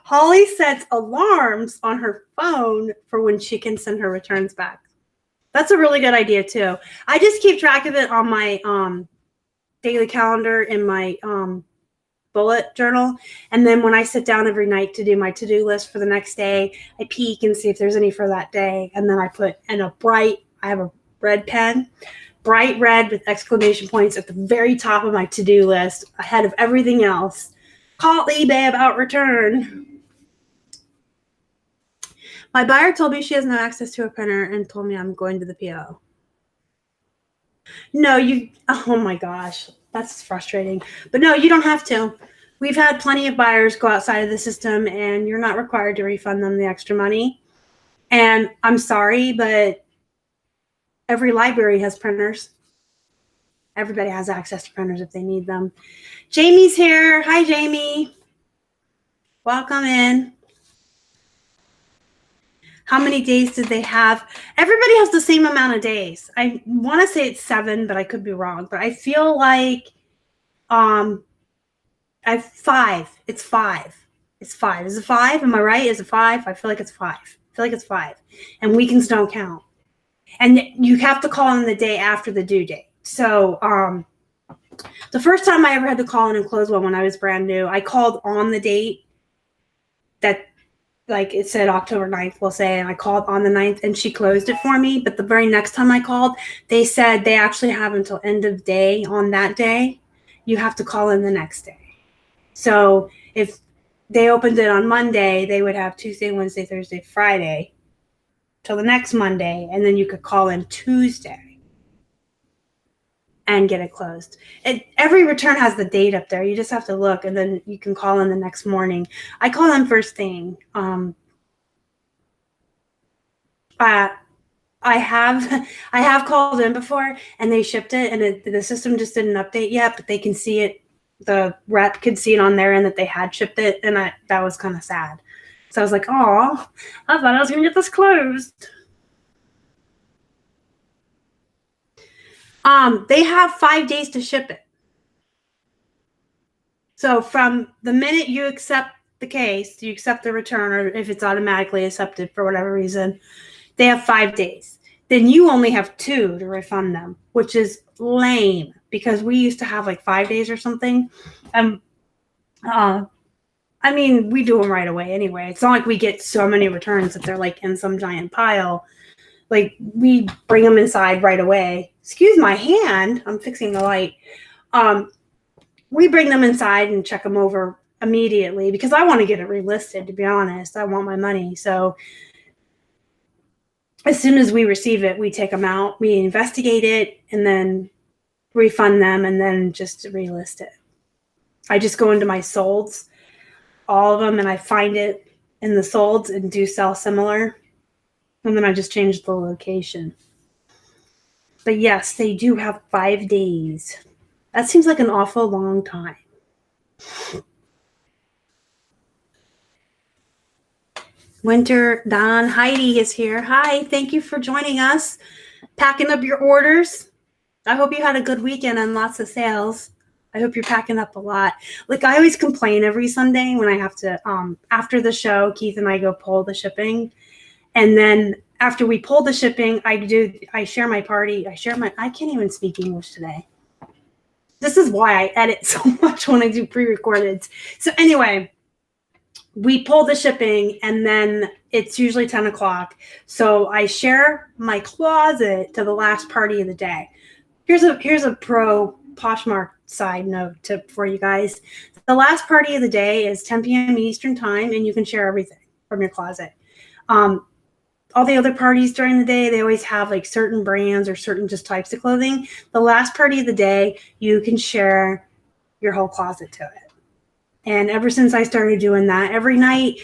Holly sets alarms on her phone for when she can send her returns back. That's a really good idea too. I just keep track of it on my daily calendar in my bullet journal. And then when I sit down every night to do my to-do list for the next day, I peek and see if there's any for that day. And then I put in I have a red pen, bright red with exclamation points at the very top of my to-do list, ahead of everything else. Call eBay about return. My buyer told me she has no access to a printer and told me I'm going to the PO. No, oh my gosh, that's frustrating. But no, you don't have to. We've had plenty of buyers go outside of the system and you're not required to refund them the extra money. And I'm sorry, but every library has printers. Everybody has access to printers if they need them. Jamie's here. Hi, Jamie. Welcome in. How many days did they have? Everybody has the same amount of days. I want to say it's 7, but I could be wrong. But I feel like I have 5. It's 5. It's 5. Is it 5? Am I right? Is it 5? I feel like it's 5. I feel like it's 5. And weekends don't count. And you have to call in the day after the due date. So the first time I ever had to call in and close one when I was brand new, I called on the date that, like it said October 9th, we'll say, and I called on the 9th and she closed it for me. But the very next time I called, they said they actually have until end of day on that day. You have to call in the next day. So if they opened it on Monday, they would have Tuesday, Wednesday, Thursday, Friday till the next Monday. And then you could call in Tuesday and get it closed. Every return has the date up there. You just have to look, and then you can call in the next morning. I call in first thing. I have called in before, and they shipped it, and the system just didn't update yet, but they can see it. The rep could see it on their end that they had shipped it, and that was kind of sad. So I was like, "Oh, I thought I was gonna get this closed." They have 5 days to ship it. So from the minute you accept the case, you accept the return, or if it's automatically accepted for whatever reason, they have 5 days. Then you only have 2 to refund them, which is lame because we used to have like 5 days or something. I mean, we do them right away anyway. It's not like we get so many returns that they're like in some giant pile. Like, we bring them inside right away. Excuse my hand. I'm fixing the light. We bring them inside and check them over immediately because I want to get it relisted, to be honest. I want my money. So as soon as we receive it, we take them out, we investigate it, and then refund them, and then just relist it. I just go into my solds, all of them, and I find it in the solds and do sell similar. And then I just change the location. But yes, they do have 5 days. That seems like an awful long time. Winter Don Heidi is here. Hi, thank you for joining us. Packing up your orders. I hope you had a good weekend and lots of sales. I hope you're packing up a lot. Like, I always complain every Sunday when I have to, after the show, Keith and I go pull the shipping. And then after we pull the shipping, I share my party. I can't even speak English today. This is why I edit so much when I do pre-recorded. So anyway, we pull the shipping, and then it's usually 10 o'clock. So I share my closet to the last party of the day. Here's a pro Poshmark side note for you guys. The last party of the day is 10 p.m. Eastern time, and you can share everything from your closet. All the other parties during the day, they always have like certain brands or certain just types of clothing. The last party of the day, you can share your whole closet to it. And ever since I started doing that, every night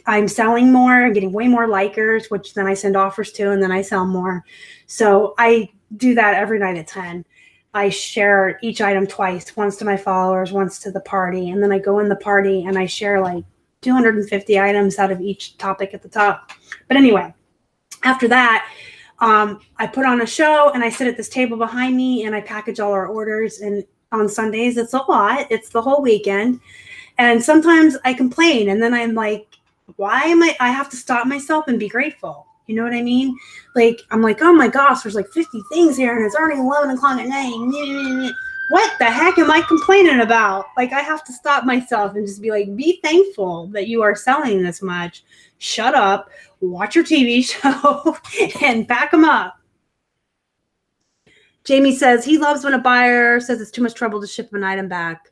I'm selling more, I'm getting way more likers, which then I send offers to, and then I sell more. So I do that every night at 10. I share each item twice, once to my followers, once to the party. And then I go in the party and I share like 250 items out of each topic at the top. But anyway, after that, I put on a show and I sit at this table behind me and I package all our orders. And on Sundays, it's a lot. It's the whole weekend. And sometimes I complain, and then I'm like, why am I have to stop myself and be grateful. You know what I mean? Like, I'm like, oh my gosh, there's like 50 things here and it's already 11 o'clock at night. What the heck am I complaining about? Like, I have to stop myself and just be like, be thankful that you are selling this much. Shut up, watch your TV show, and pack them up. Jamie says he loves when a buyer says it's too much trouble to ship an item back.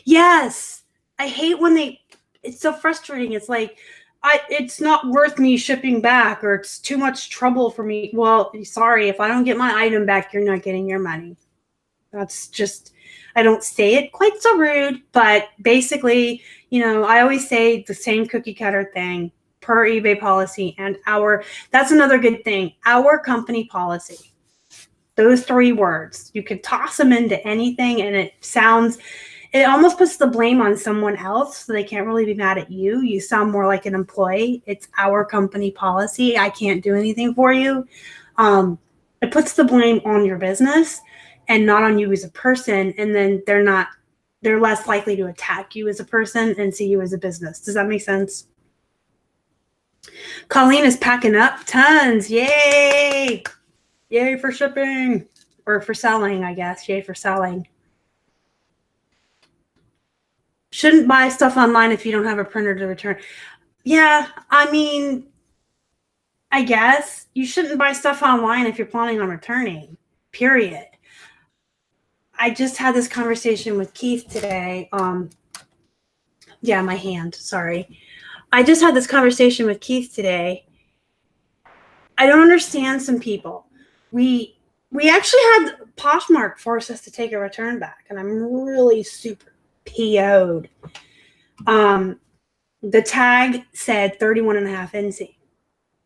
Yes, I hate when it's so frustrating. It's like, it's not worth me shipping back, or it's too much trouble for me. Well, sorry, if I don't get my item back, you're not getting your money. That's just, I don't say it quite so rude, but basically, I always say the same cookie cutter thing per eBay policy, and that's another good thing, our company policy. Those 3 words, you could toss them into anything and it almost puts the blame on someone else, so they can't really be mad at you. You sound more like an employee. It's our company policy. I can't do anything for you. It puts the blame on your business and not on you as a person. And then they're less likely to attack you as a person and see you as a business. Does that make sense? Colleen is packing up tons. Yay! Yay for shipping, or for selling, I guess. Yay for selling. Shouldn't buy stuff online if you don't have a printer to return. Yeah, I mean, I guess you shouldn't buy stuff online if you're planning on returning, period. I just had this conversation with Keith today. Yeah, my hand, sorry. I just had this conversation with Keith today. I don't understand some people. We actually had Poshmark force us to take a return back, and I'm really super PO'd. The tag said 31.5 inseam.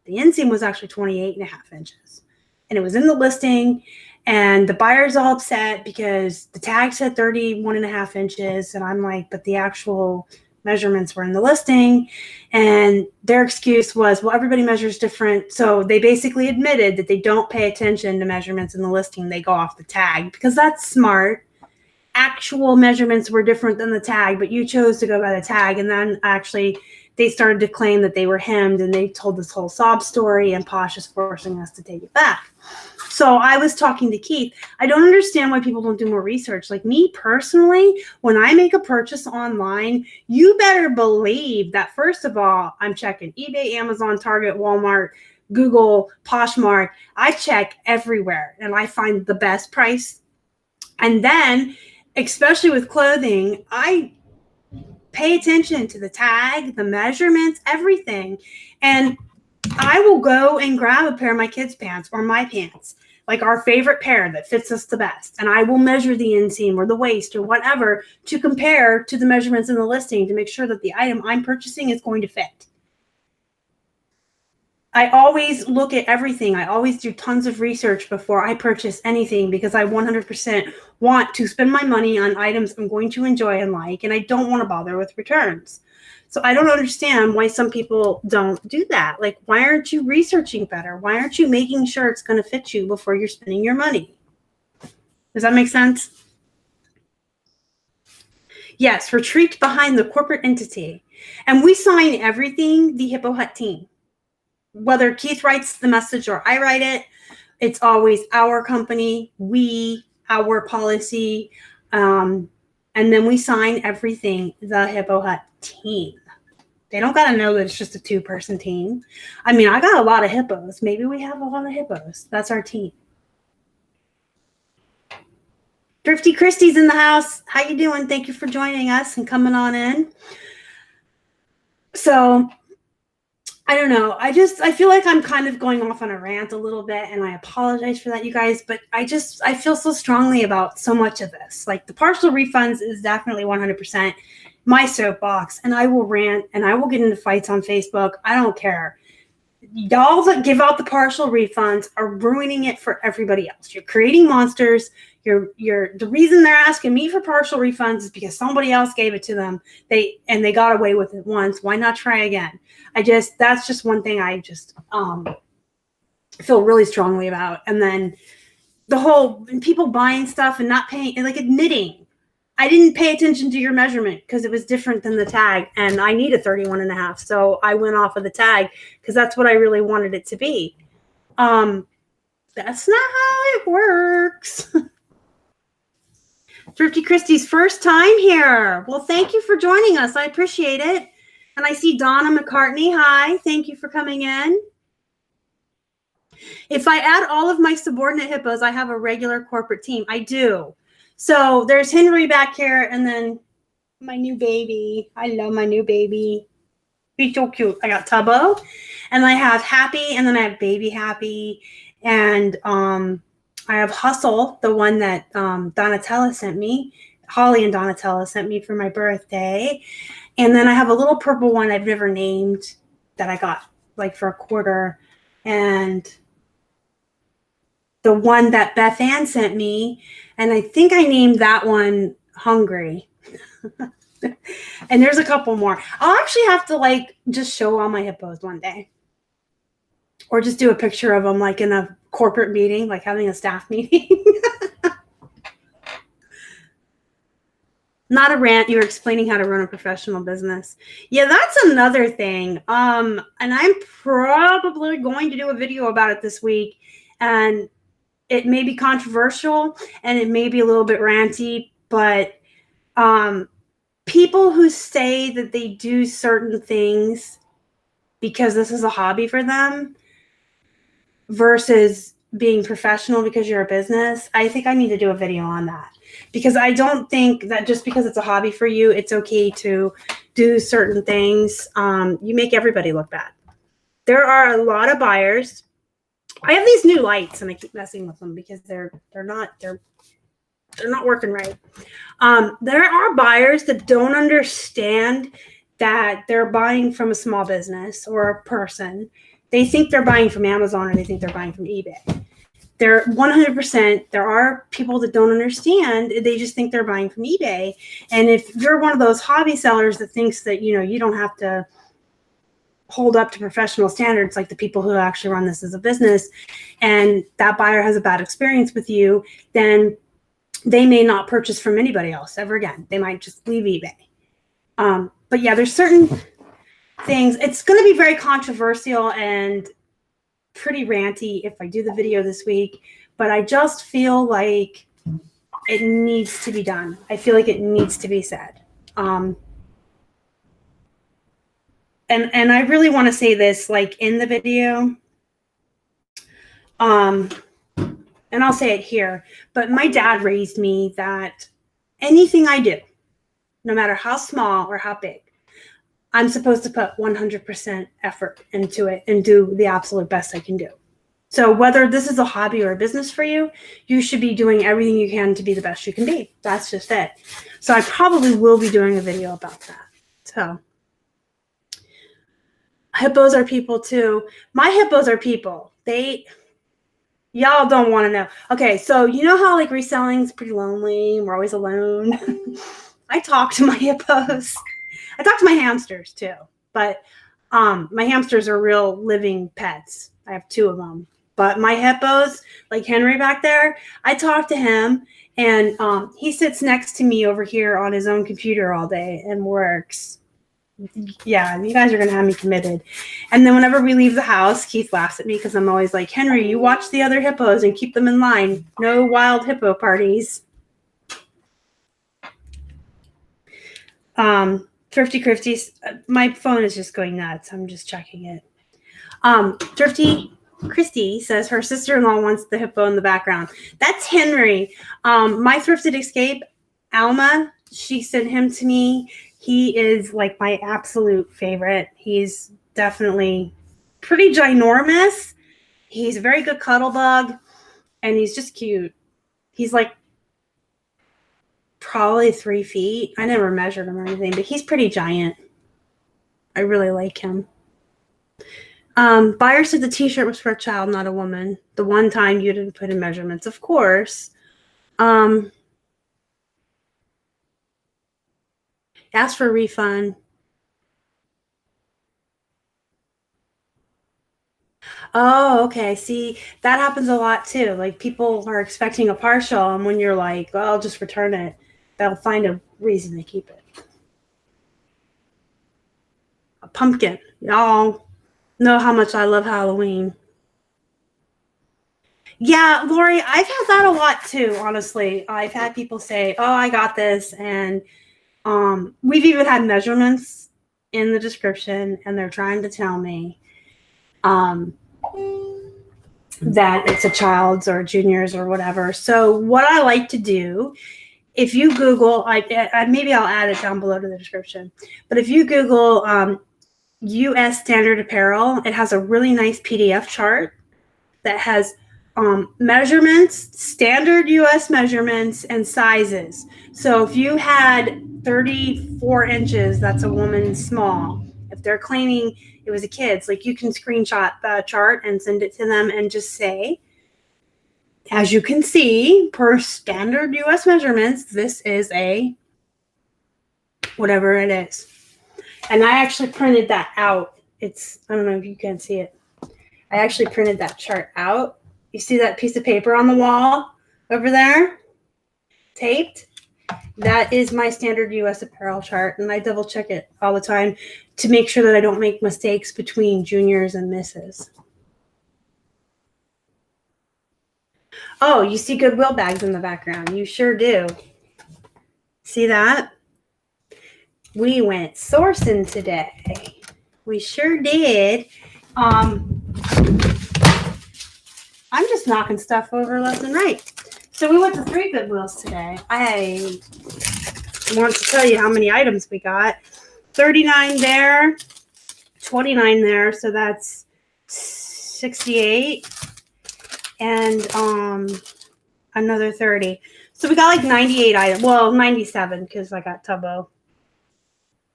The inseam was actually 28.5 inches, and it was in the listing, and the buyer's all upset because the tag said 31.5 inches, and I'm like, but the actual measurements were in the listing. And their excuse was, well, everybody measures different. So they basically admitted that they don't pay attention to measurements in the listing. They go off the tag because that's smart. Actual measurements were different than the tag, but you chose to go by the tag. And then actually they started to claim that they were hemmed, and they told this whole sob story, and Posh is forcing us to take it back. So I was talking to Keith. I don't understand why people don't do more research. Like me personally, when I make a purchase online, you better believe that, first of all, I'm checking eBay, Amazon, Target, Walmart, Google, Poshmark. I check everywhere and I find the best price. And then, especially with clothing, I pay attention to the tag, the measurements, everything. And I will go and grab a pair of my kids' pants or my pants, like our favorite pair that fits us the best. And I will measure the inseam or the waist or whatever to compare to the measurements in the listing to make sure that the item I'm purchasing is going to fit. I always look at everything. I always do tons of research before I purchase anything because I 100% want to spend my money on items I'm going to enjoy and like, and I don't want to bother with returns. So I don't understand why some people don't do that. Like, why aren't you researching better? Why aren't you making sure it's going to fit you before you're spending your money? Does that make sense? Yes, retreat behind the corporate entity. And we sign everything, the Hippo Hut team. Whether Keith writes the message or I write it, it's always our company, we, our policy, and then we sign everything, the Hippo Hut team. They don't got to know that it's just a 2-person team. I mean, I got a lot of hippos. Maybe we have a lot of hippos. That's our team. Thrifty Christie's in the house. How you doing? Thank you for joining us and coming on in. So I don't know. I feel like I'm kind of going off on a rant a little bit, and I apologize for that, you guys, but I feel so strongly about so much of this. Like the partial refunds is definitely 100% my soapbox, and I will rant and I will get into fights on Facebook. I don't care. Y'all that give out the partial refunds are ruining it for everybody else. You're creating monsters. The reason they're asking me for partial refunds is because somebody else gave it to them. They got away with it once. Why not try again? That's just one thing I just feel really strongly about. And then the whole people buying stuff and not paying, and like admitting, I didn't pay attention to your measurement because it was different than the tag, and I need a 31.5. So I went off of the tag because that's what I really wanted it to be. That's not how it works. Thrifty Christie's first time here. Well, thank you for joining us. I appreciate it. And I see Donna McCartney. Hi, thank you for coming in. If I add all of my subordinate hippos, I have a regular corporate team. I do. So there's Henry back here, and then my new baby. I love my new baby. He's so cute. I got Tubbo, and I have Happy, and then I have Baby Happy, and I have Hustle, the one that Donatella sent me. Holly and Donatella sent me for my birthday. And then I have a little purple one I've never named that I got like for $1. And the one that Beth Ann sent me, and I think I named that one Hungry. And there's a couple more. I'll actually have to like just show all my hippos one day. Or just do a picture of them like in a corporate meeting, like having a staff meeting. Not a rant. You're explaining how to run a professional business. Yeah, that's another thing. And I'm probably going to do a video about it this week. And it may be controversial and it may be a little bit ranty, but people who say that they do certain things because this is a hobby for them versus being professional because you're a business, I think I need to do a video on that. Because I don't think that just because it's a hobby for you, it's okay to do certain things. You make everybody look bad. There are a lot of buyers. I have these new lights and I keep messing with them because they're not working right. There are buyers that don't understand that they're buying from a small business or a person. They think they're buying from Amazon or they think they're buying from eBay. They're 100%. There are people that don't understand. They just think they're buying from eBay. And if you're one of those hobby sellers that thinks that, you don't have to hold up to professional standards, like the people who actually run this as a business, and that buyer has a bad experience with you, then they may not purchase from anybody else ever again. They might just leave eBay. But yeah, there's certain things. It's going to be very controversial and pretty ranty if I do the video this week, but I just feel like it needs to be done. I feel like it needs to be said. And I really want to say this like in the video. And I'll say it here, but my dad raised me that anything I do, no matter how small or how big, I'm supposed to put 100% effort into it and do the absolute best I can do. So whether this is a hobby or a business for you, you should be doing everything you can to be the best you can be. That's just it. So I probably will be doing a video about that. So hippos are people too. My hippos are people. Y'all don't want to know. Okay, so you know how like reselling is pretty lonely. We're always alone. I talk to my hippos. I talk to my hamsters too, but my hamsters are real living pets. I have 2 of them. But my hippos, like Henry back there, I talk to him, and he sits next to me over here on his own computer all day and works. Yeah, you guys are going to have me committed. And then whenever we leave the house, Keith laughs at me because I'm always like, Henry, you watch the other hippos and keep them in line. No wild hippo parties. Thrifty Christie's, my phone is just going nuts. I'm just checking it. Thrifty Christy says her sister-in-law wants the hippo in the background. That's Henry. My Thrifted Escape, Alma, she sent him to me. He is like my absolute favorite. He's definitely pretty ginormous. He's a very good cuddle bug, and he's just cute. He's like probably 3 feet. I never measured him or anything, but he's pretty giant. I really like him. Buyer said the t-shirt was for a child, not a woman. The one time you didn't put in measurements, of course. Ask for a refund. Oh, okay. See, that happens a lot too. Like people are expecting a partial, and when you're like, well, I'll just return it, they'll find a reason to keep it. A pumpkin. Y'all know how much I love Halloween. Yeah, Lori, I've had that a lot too, honestly. I've had people say, oh, I got this, and we've even had measurements in the description, and they're trying to tell me that it's a child's or a junior's or whatever. So what I like to do, if you Google, maybe I'll add it down below to the description, but if you Google U.S. standard apparel, it has a really nice PDF chart that has measurements, standard U.S. measurements, and sizes. So if you had 34 inches, that's a woman's small. If they're claiming it was a kid's, like you can screenshot the chart and send it to them and just say, as you can see, per standard U.S. measurements, this is a whatever it is. And I actually printed that out. I don't know if you can see it. I actually printed that chart out. You see that piece of paper on the wall over there? Taped? That is my standard U.S. apparel chart, and I double check it all the time to make sure that I don't make mistakes between juniors and misses. Oh, you see Goodwill bags in the background. You sure do. See that? We went sourcing today. We sure did. I'm just knocking stuff over left and right. So we went to 3 Goodwills today. I want to tell you how many items we got. 39 there, 29 there, so that's 68. And another 30. So we got like 98 items. Well, 97 because I got Tubbo.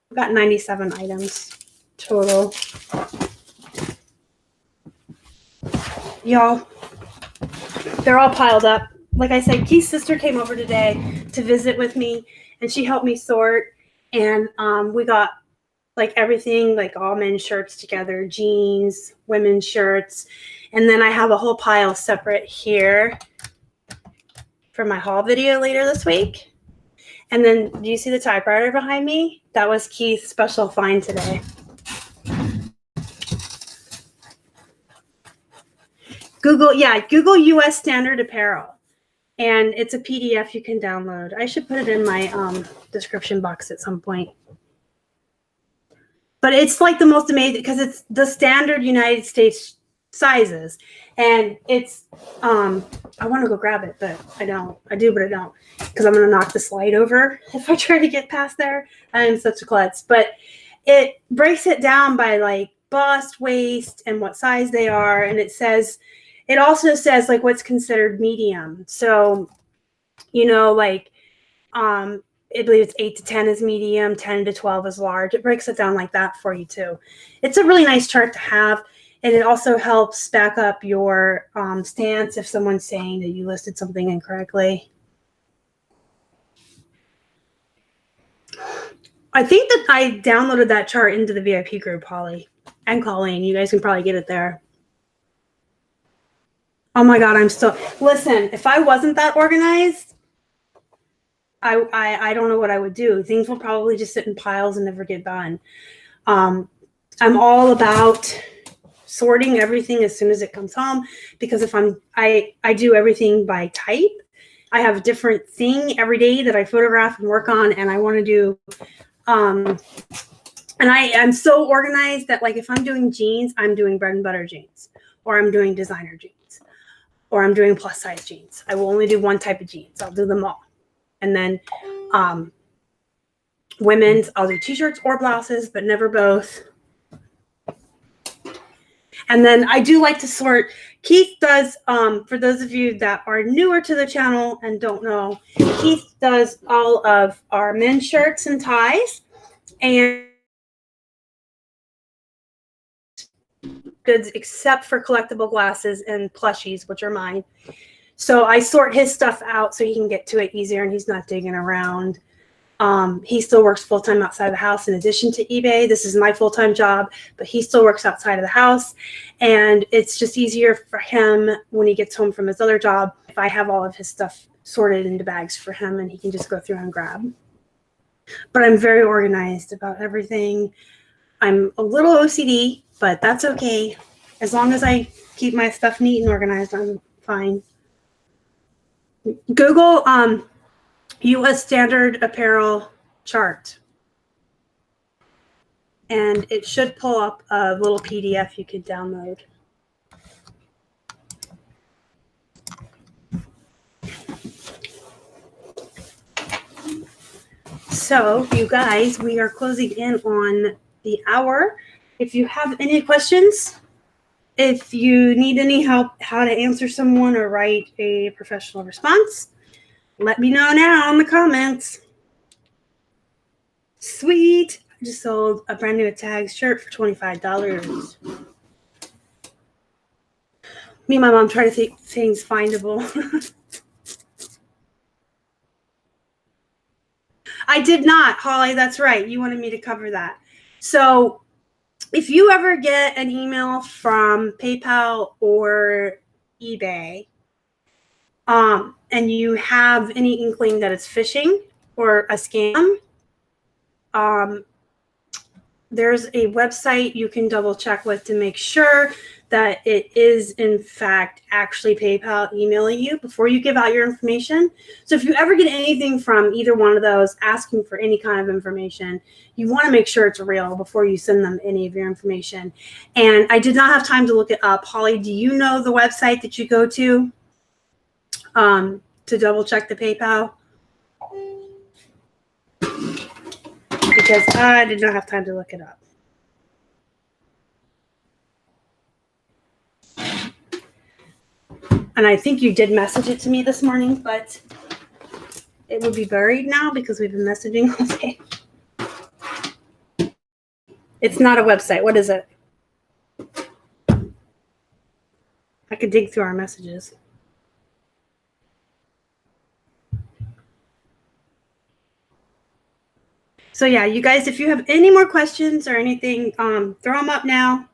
We got 97 items total. Y'all, they're all piled up. Like I said, Keith's sister came over today to visit with me, and she helped me sort. And we got like everything, like all men's shirts together, jeans, women's shirts. And then I have a whole pile separate here for my haul video later this week. And then do you see the typewriter behind me? That was Keith's special find today. Google US standard apparel. And it's a PDF you can download. I should put it in my description box at some point. But it's like the most amazing because it's the standard United States sizes. And it's, I want to go grab it, but I don't. I do, but I don't. Because I'm going to knock the slide over if I try to get past there. I am such a klutz. But it breaks it down by like bust, waist, and what size they are. And it also says like what's considered medium. So, you know, like, I believe it's 8 to 10 is medium, 10 to 12 is large. It breaks it down like that for you too. It's a really nice chart to have. And it also helps back up your stance if someone's saying that you listed something incorrectly. I think that I downloaded that chart into the VIP group, Holly and Colleen. You guys can probably get it there. Oh my God, listen, if I wasn't that organized, I don't know what I would do. Things will probably just sit in piles and never get done. I'm all about sorting everything as soon as it comes home, because if I do everything by type. I have a different thing every day that I photograph and work on, and I want to do, and I am so organized that like if I'm doing jeans, I'm doing bread and butter jeans, or I'm doing designer jeans, or I'm doing plus size jeans. I will only do one type of jeans. I'll do them all. And then women's, I'll do t-shirts or blouses, but never both. And then I do like to sort. Keith does, for those of you that are newer to the channel and don't know, Keith does all of our men's shirts and ties and goods except for collectible glasses and plushies, which are mine. So I sort his stuff out so he can get to it easier and he's not digging around. He still works full-time outside of the house in addition to eBay. This is my full-time job, but he still works outside of the house. And it's just easier for him when he gets home from his other job if I have all of his stuff sorted into bags for him and he can just go through and grab. But I'm very organized about everything. I'm a little OCD, but that's okay. As long as I keep my stuff neat and organized, I'm fine. Google U.S. standard apparel chart. And it should pull up a little PDF you could download. So, you guys, we are closing in on the hour. If you have any questions, if you need any help how to answer someone or write a professional response, let me know now in the comments. Sweet. I just sold a brand new tag shirt for $25. Me and my mom try to think things findable. I did not, Holly. That's right. You wanted me to cover that. So if you ever get an email from PayPal or eBay, and you have any inkling that it's phishing or a scam, there's a website you can double check with to make sure that it is in fact actually PayPal emailing you before you give out your information. So if you ever get anything from either one of those asking for any kind of information, you want to make sure it's real before you send them any of your information. And I did not have time to look it up. Holly, do you know the website that you go to double check the PayPal? Because I did not have time to look it up. And I think you did message it to me this morning, but it would be buried now because we've been messaging all day. It's not a website. What is it? I could dig through our messages. So yeah, you guys, if you have any more questions or anything, throw them up now.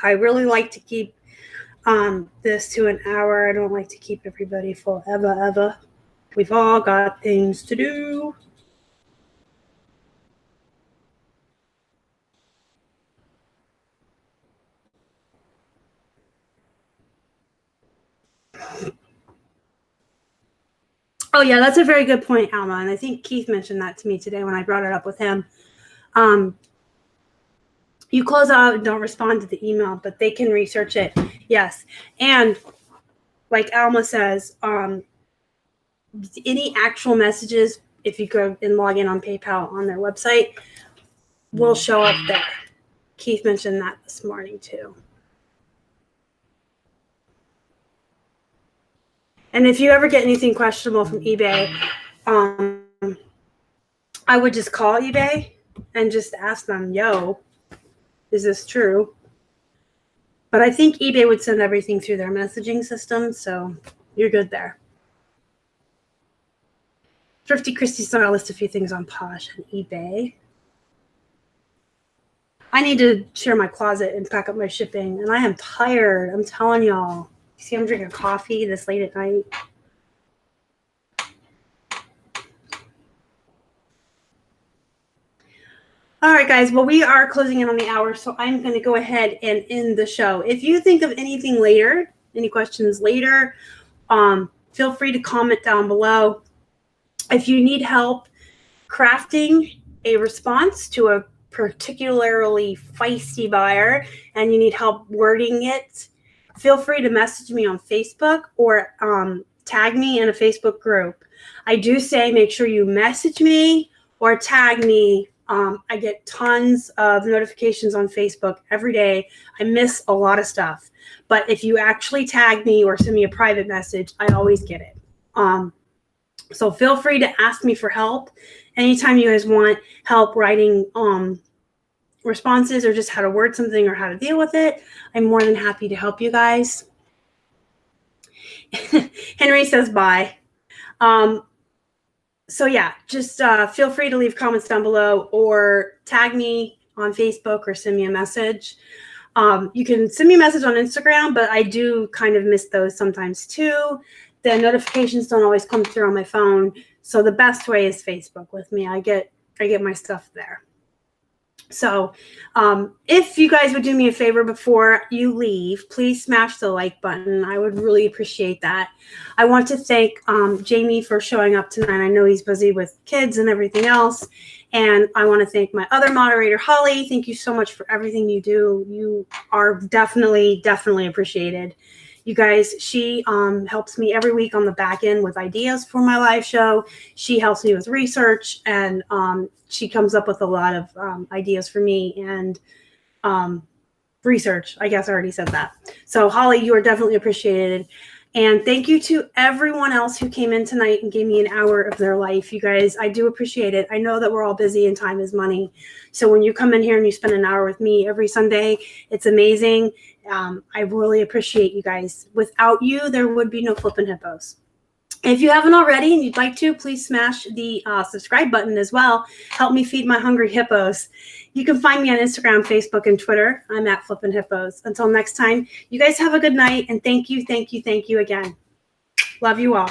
I really like to keep this to an hour. I don't like to keep everybody forever, ever. We've all got things to do. Oh yeah, that's a very good point, Alma. And I think Keith mentioned that to me today when I brought it up with him. You close out and don't respond to the email, but they can research it. Yes. And like Alma says, any actual messages, if you go and log in on PayPal on their website, will show up there. Keith mentioned that this morning too. And if you ever get anything questionable from eBay, I would just call eBay and just ask them, yo, is this true? But I think eBay would send everything through their messaging system, so you're good there. Thrifty Christy said I'll list a few things on Posh and eBay. I need to share my closet and pack up my shipping, and I am tired. I'm telling y'all. See, I'm drinking coffee this late at night. All right, guys. Well, we are closing in on the hour, so I'm going to go ahead and end the show. If you think of anything later, any questions later, feel free to comment down below. If you need help crafting a response to a particularly feisty buyer and you need help wording it, feel free to message me on Facebook or tag me in a Facebook group. I do say make sure you message me or tag me. I get tons of notifications on Facebook every day. I miss a lot of stuff. But if you actually tag me or send me a private message, I always get it. So feel free to ask me for help. Anytime you guys want help writing responses or just how to word something or how to deal with it, I'm more than happy to help you guys. Henry says bye. So yeah, just feel free to leave comments down below or tag me on Facebook or send me a message. You can send me a message on Instagram, but I do kind of miss those sometimes too. The notifications don't always come through on my phone. So the best way is Facebook with me. I get my stuff there. So if you guys would do me a favor before you leave, please smash the like button. I would really appreciate that. I want to thank Jamie for showing up tonight. I know he's busy with kids and everything else. And I want to thank my other moderator, Holly. Thank you so much for everything you do. You are definitely, definitely appreciated. You guys, she helps me every week on the back end with ideas for my live show. She helps me with research, and she comes up with a lot of ideas for me and research. I guess I already said that. So Holly, you are definitely appreciated. And thank you to everyone else who came in tonight and gave me an hour of their life. You guys, I do appreciate it. I know that we're all busy and time is money. So when you come in here and you spend an hour with me every Sunday, it's amazing. I really appreciate you guys. Without you, there would be no Flippin' Hippos. If you haven't already and you'd like to, please smash the subscribe button as well. Help me feed my hungry hippos. You can find me on Instagram, Facebook, and Twitter. I'm at Flippin' Hippos. Until next time, you guys have a good night, and thank you again. Love you all.